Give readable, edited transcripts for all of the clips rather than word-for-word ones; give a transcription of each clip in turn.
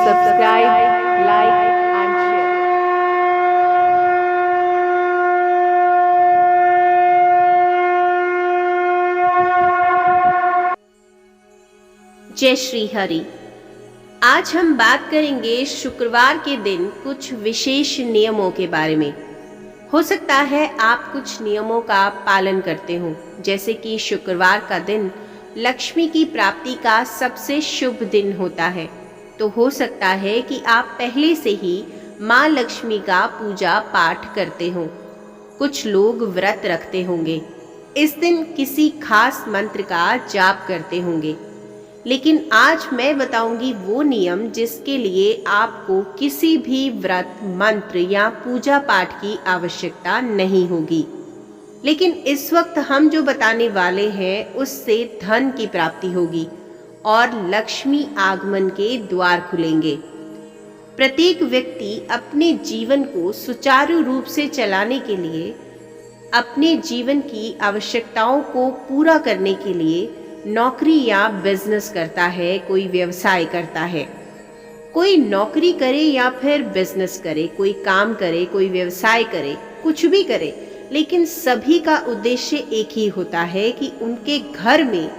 subscribe, like and share. जय श्री हरि। आज हम बात करेंगे शुक्रवार के दिन कुछ विशेष नियमों के बारे में। हो सकता है आप कुछ नियमों का पालन करते हो, जैसे कि शुक्रवार का दिन लक्ष्मी की प्राप्ति का सबसे शुभ दिन होता है। तो हो सकता है कि आप पहले से ही माँ लक्ष्मी का पूजा पाठ करते हो। कुछ लोग व्रत रखते होंगे, इस दिन किसी खास मंत्र का जाप करते होंगे। लेकिन आज मैं बताऊंगी वो नियम जिसके लिए आपको किसी भी व्रत, मंत्र या पूजा पाठ की आवश्यकता नहीं होगी। लेकिन इस वक्त हम जो बताने वाले हैं उससे धन की प्राप्ति होगी और लक्ष्मी आगमन के द्वार खुलेंगे। प्रत्येक व्यक्ति अपने जीवन को सुचारू रूप से चलाने के लिए, अपने जीवन की आवश्यकताओं को पूरा करने के लिए नौकरी या बिजनेस करता है, कोई व्यवसाय करता है। कोई नौकरी करे या फिर बिजनेस करे, कोई काम करे, कोई व्यवसाय करे, कुछ भी करे, लेकिन सभी का उद्देश्य एक ही होता है कि उनके घर में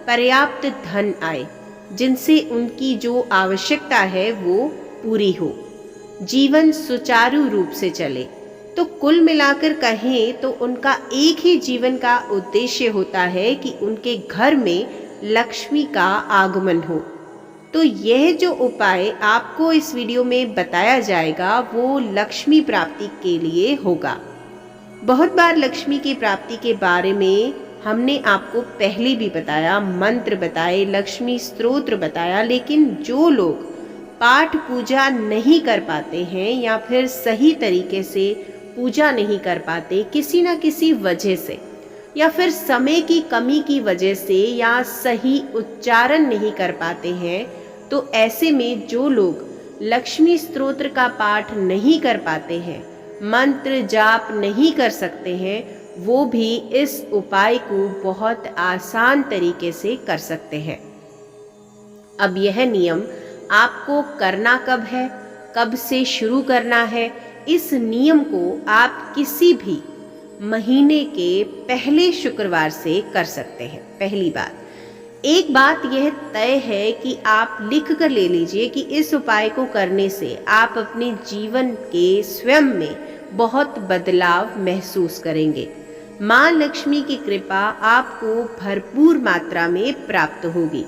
पर्याप्त धन आए, जिनसे उनकी जो आवश्यकता है वो पूरी हो, जीवन सुचारू रूप से चले। तो कुल मिलाकर कहें तो उनका एक ही जीवन का उद्देश्य होता है कि उनके घर में लक्ष्मी का आगमन हो। तो यह जो उपाय आपको इस वीडियो में बताया जाएगा वो लक्ष्मी प्राप्ति के लिए होगा। बहुत बार लक्ष्मी की प्राप्ति के बारे में हमने आपको पहले भी बताया, मंत्र बताए, लक्ष्मी स्तोत्र बताया, लेकिन जो लोग पाठ पूजा नहीं कर पाते हैं या फिर सही तरीके से पूजा नहीं कर पाते किसी न किसी वजह से, या फिर समय की कमी की वजह से, या सही उच्चारण नहीं कर पाते हैं, तो ऐसे में जो लोग लक्ष्मी स्तोत्र का पाठ नहीं कर पाते हैं, मंत्र जाप नहीं कर सकते हैं, वो भी इस उपाय को बहुत आसान तरीके से कर सकते हैं। अब यह नियम आपको करना कब है, कब से शुरू करना है, इस नियम को आप किसी भी महीने के पहले शुक्रवार से कर सकते हैं। पहली बात, एक बात यह तय है कि आप लिख कर ले लीजिए कि इस उपाय को करने से आप अपने जीवन के स्वयं में बहुत बदलाव महसूस करेंगे। माँ लक्ष्मी की कृपा आपको भरपूर मात्रा में प्राप्त होगी।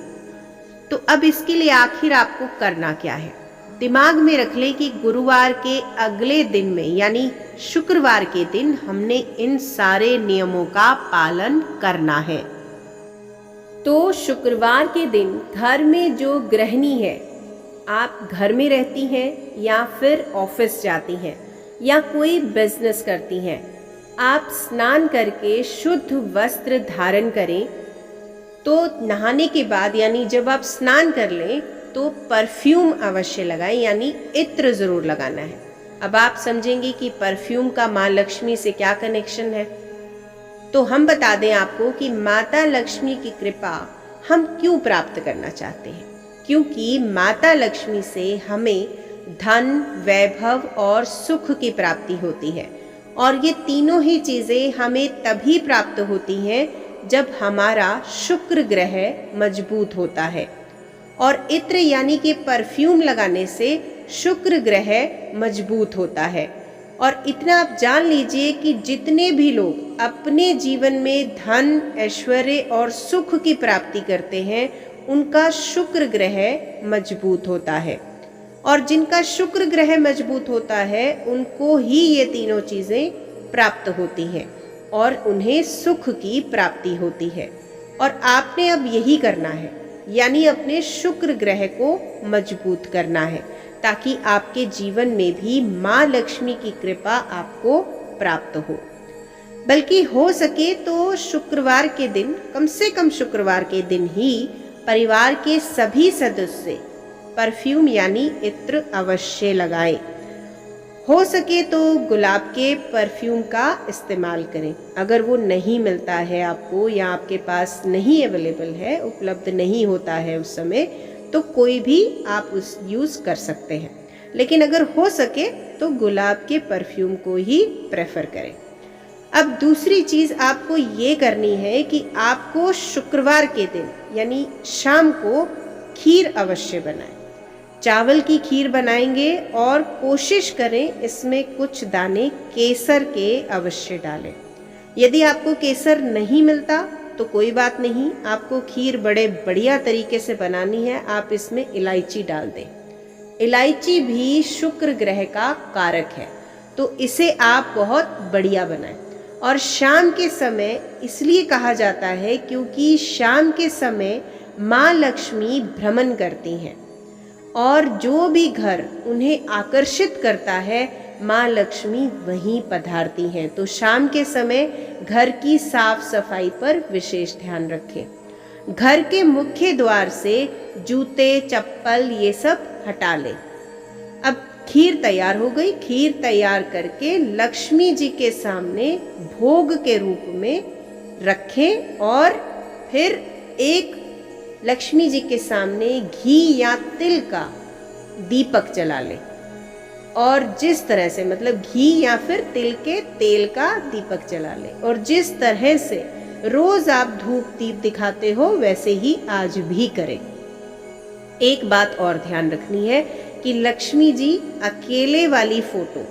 तो अब इसके लिए आखिर आपको करना क्या है? दिमाग में रख लें कि गुरुवार के अगले दिन में, यानी शुक्रवार के दिन, हमने इन सारे नियमों का पालन करना है। तो शुक्रवार के दिन घर में जो गृहिणी है, आप घर में रहती हैं या फिर ऑफिस जाती हैं या कोई बिजनेस करती हैं, आप स्नान करके शुद्ध वस्त्र धारण करें। तो नहाने के बाद, यानी जब आप स्नान कर लें, तो परफ्यूम अवश्य लगाएं, यानी इत्र जरूर लगाना है। अब आप समझेंगे कि परफ्यूम का माँ लक्ष्मी से क्या कनेक्शन है। तो हम बता दें आपको कि माता लक्ष्मी की कृपा हम क्यों प्राप्त करना चाहते हैं। क्योंकि माता लक्ष्मी से हमें धन, वैभव और सुख की प्राप्ति होती है, और ये तीनों ही चीजें हमें तभी प्राप्त होती हैं जब हमारा शुक्र ग्रह मजबूत होता है। और इत्र यानी कि परफ्यूम लगाने से शुक्र ग्रह मजबूत होता है। और इतना आप जान लीजिए कि जितने भी लोग अपने जीवन में धन, ऐश्वर्य और सुख की प्राप्ति करते हैं, उनका शुक्र ग्रह मजबूत होता है। और जिनका शुक्र ग्रह मजबूत होता है उनको ही ये तीनों चीजें प्राप्त होती हैं और उन्हें सुख की प्राप्ति होती है। और आपने अब यही करना है, यानी अपने शुक्र ग्रह को मजबूत करना है, ताकि आपके जीवन में भी माँ लक्ष्मी की कृपा आपको प्राप्त हो। बल्कि हो सके तो शुक्रवार के दिन, कम से कम शुक्रवार के दिन ही परिवार के सभी सदस्य परफ्यूम यानी इत्र अवश्य लगाएं। हो सके तो गुलाब के परफ्यूम का इस्तेमाल करें। अगर वो नहीं मिलता है आपको, या आपके पास नहीं अवेलेबल है, उपलब्ध नहीं होता है उस समय, तो कोई भी आप उस यूज़ कर सकते हैं, लेकिन अगर हो सके तो गुलाब के परफ्यूम को ही प्रेफर करें। अब दूसरी चीज़ आपको ये करनी है कि आपको शुक्रवार के दिन यानी शाम को खीर अवश्य बनाएं। चावल की खीर बनाएंगे और कोशिश करें इसमें कुछ दाने केसर के अवश्य डालें। यदि आपको केसर नहीं मिलता तो कोई बात नहीं, आपको खीर बड़े बढ़िया तरीके से बनानी है, आप इसमें इलायची डाल दें। इलायची भी शुक्र ग्रह का कारक है, तो इसे आप बहुत बढ़िया बनाएं। और शाम के समय इसलिए कहा जाता है क्योंकि शाम के समय माँ लक्ष्मी भ्रमण करती हैं और जो भी घर उन्हें आकर्षित करता है माँ लक्ष्मी वहीं पधारती हैं। तो शाम के समय घर की साफ सफाई पर विशेष ध्यान रखें। घर के मुख्य द्वार से जूते चप्पल ये सब हटा लें। अब खीर तैयार हो गई। खीर तैयार करके लक्ष्मी जी के सामने भोग के रूप में रखें और फिर एक लक्ष्मी जी के सामने घी या तिल का दीपक जला लें। और जिस तरह से मतलब घी या फिर तिल के तेल का दीपक जला लें और जिस तरह से रोज आप धूप दीप दिखाते हो वैसे ही आज भी करें। एक बात और ध्यान रखनी है कि लक्ष्मी जी अकेले वाली फोटो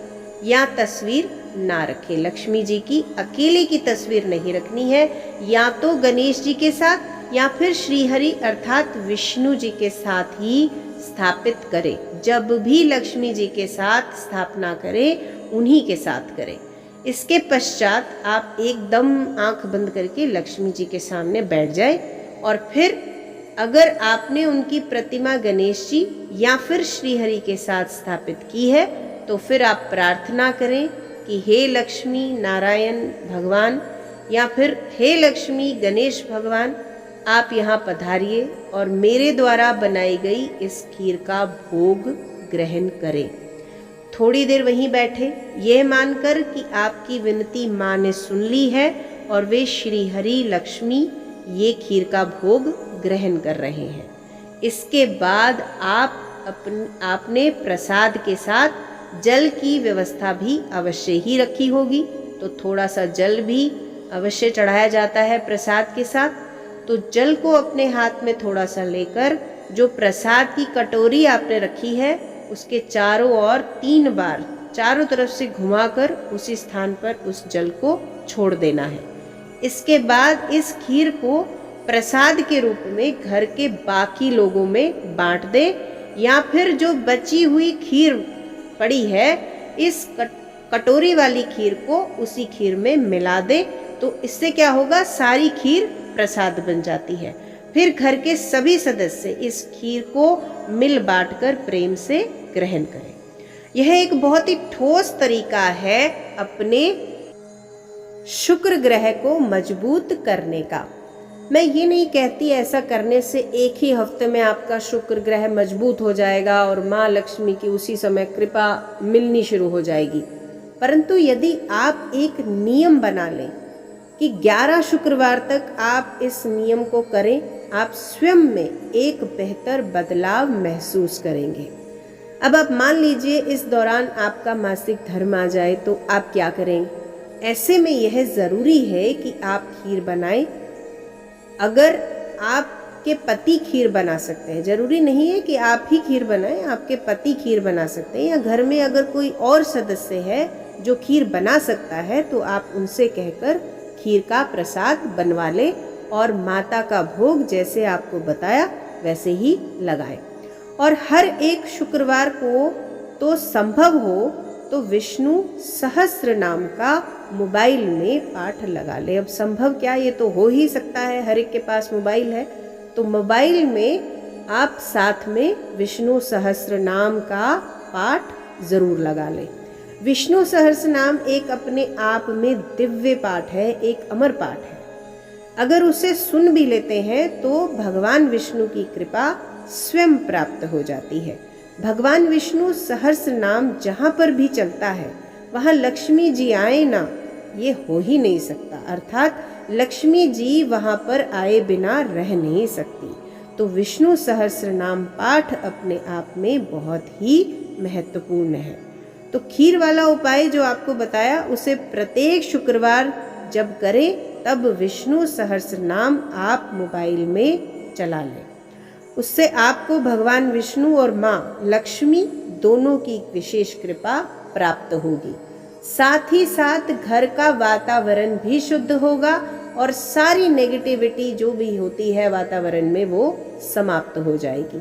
या तस्वीर ना रखें। लक्ष्मी जी की अकेले की तस्वीर नहीं रखनी है, या तो गणेश जी के साथ या फिर श्रीहरि अर्थात विष्णु जी के साथ ही स्थापित करें। जब भी लक्ष्मी जी के साथ स्थापना करें उन्हीं के साथ करें। इसके पश्चात आप एकदम आंख बंद करके लक्ष्मी जी के सामने बैठ जाए और फिर अगर आपने उनकी प्रतिमा गणेश जी या फिर श्रीहरि के साथ स्थापित की है तो फिर आप प्रार्थना करें कि हे लक्ष्मी नारायण भगवान या फिर हे लक्ष्मी गणेश भगवान, आप यहाँ पधारिए और मेरे द्वारा बनाई गई इस खीर का भोग ग्रहण करें। थोड़ी देर वहीं बैठे यह मानकर कि आपकी विनती माँ ने सुन ली है और वे श्री हरि लक्ष्मी ये खीर का भोग ग्रहण कर रहे हैं। इसके बाद आपने प्रसाद के साथ जल की व्यवस्था भी अवश्य ही रखी होगी, तो थोड़ा सा जल भी अवश्य चढ़ाया जाता है प्रसाद के साथ। तो जल को अपने हाथ में थोड़ा सा लेकर जो प्रसाद की कटोरी आपने रखी है उसके चारों ओर 3 बार चारों तरफ से घुमाकर उसी स्थान पर उस जल को छोड़ देना है। इसके बाद इस खीर को प्रसाद के रूप में घर के बाकी लोगों में बांट दें, या फिर जो बची हुई खीर पड़ी है इस कटोरी वाली खीर को उसी खीर में मिला दें। तो इससे क्या होगा, सारी खीर प्रसाद बन जाती है। फिर घर के सभी सदस्य इस खीर को मिल बांटकर प्रेम से ग्रहण करें। यह एक बहुत ही ठोस तरीका है अपने शुक्र ग्रह को मजबूत करने का। मैं ये नहीं कहती ऐसा करने से एक ही हफ्ते में आपका शुक्र ग्रह मजबूत हो जाएगा और माँ लक्ष्मी की उसी समय कृपा मिलनी शुरू हो जाएगी, परंतु यदि आप एक नियम बना लें कि 11 शुक्रवार तक आप इस नियम को करें, आप स्वयं में एक बेहतर बदलाव महसूस करेंगे। अब आप मान लीजिए इस दौरान आपका मासिक धर्म आ जाए तो आप क्या करेंगे? ऐसे में यह ज़रूरी है कि आप खीर बनाएं। अगर आपके पति खीर बना सकते हैं, जरूरी नहीं है कि आप ही खीर बनाएं, आपके पति खीर बना सकते हैं, या घर में अगर कोई और सदस्य है जो खीर बना सकता है तो आप उनसे कहकर खीर का प्रसाद बनवा लें और माता का भोग जैसे आपको बताया वैसे ही लगाएं। और हर एक शुक्रवार को तो संभव हो तो विष्णु सहस्त्र नाम का मोबाइल में पाठ लगा ले। अब संभव क्या, ये तो हो ही सकता है, हर एक के पास मोबाइल है, तो मोबाइल में आप साथ में विष्णु सहस्त्र नाम का पाठ ज़रूर लगा लें। विष्णु सहस्त्र नाम एक अपने आप में दिव्य पाठ है, एक अमर पाठ है। अगर उसे सुन भी लेते हैं तो भगवान विष्णु की कृपा स्वयं प्राप्त हो जाती है। भगवान विष्णु सहस्त्र नाम जहाँ पर भी चलता है वहाँ लक्ष्मी जी आए ना, ये हो ही नहीं सकता, अर्थात लक्ष्मी जी वहाँ पर आए बिना रह नहीं सकती। तो विष्णु सहस्त्र नाम पाठ अपने आप में बहुत ही महत्वपूर्ण है। तो खीर वाला उपाय जो आपको बताया उसे प्रत्येक शुक्रवार जब करें तब विष्णु सहस्त्र नाम आप मोबाइल में चला लें। उससे आपको भगवान विष्णु और माँ लक्ष्मी दोनों की विशेष कृपा प्राप्त होगी। साथ ही साथ घर का वातावरण भी शुद्ध होगा और सारी नेगेटिविटी जो भी होती है वातावरण में वो समाप्त हो जाएगी।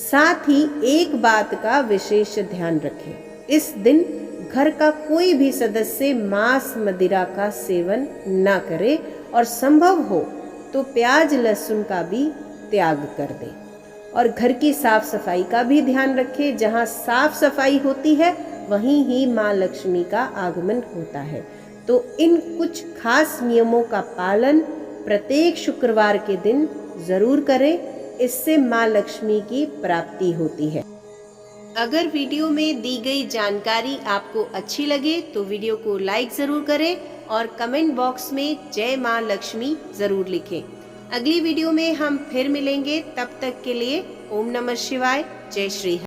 साथ ही एक बात का विशेष ध्यान रखें, इस दिन घर का कोई भी सदस्य मांस मदिरा का सेवन न करे और संभव हो तो प्याज लहसुन का भी त्याग कर दे। और घर की साफ सफाई का भी ध्यान रखें। जहाँ साफ सफाई होती है वहीं ही माँ लक्ष्मी का आगमन होता है। तो इन कुछ खास नियमों का पालन प्रत्येक शुक्रवार के दिन जरूर करें, इससे माँ लक्ष्मी की प्राप्ति होती है। अगर वीडियो में दी गई जानकारी आपको अच्छी लगे तो वीडियो को लाइक ज़रूर करें और कमेंट बॉक्स में जय माँ लक्ष्मी ज़रूर लिखें। अगली वीडियो में हम फिर मिलेंगे, तब तक के लिए ओम नमः शिवाय, जय श्री हरि।